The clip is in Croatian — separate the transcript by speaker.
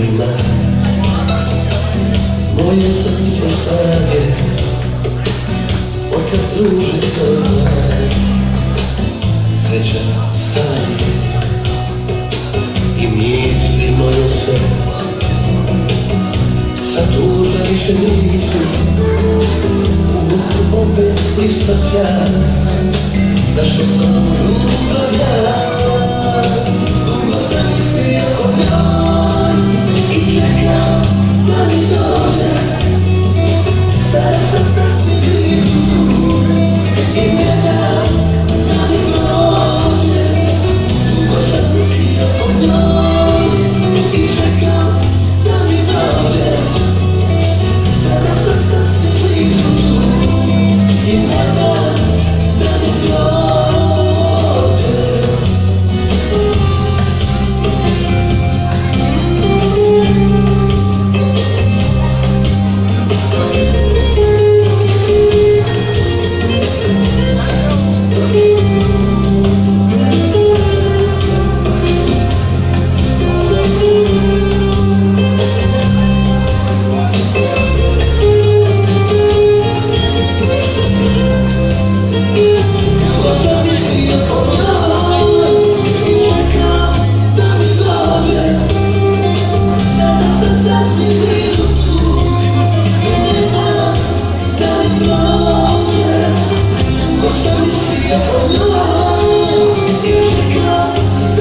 Speaker 1: ima moje srce snage, otkad druže tvoje sreća stanje i misli moje sve sad tuža više nisu, u buku opet lista sjaj, našao sam ljubav ja. Dugo sam mislio o njoj i čekam da mi dođe, sada sam sasvim blizu tu i ne dam da mi prođe. Dugo sam mislio o njoj i čekam da mi dođe, sada sam sasvim blizu tu i ne dam da mi prođe. Sam mislio o njoj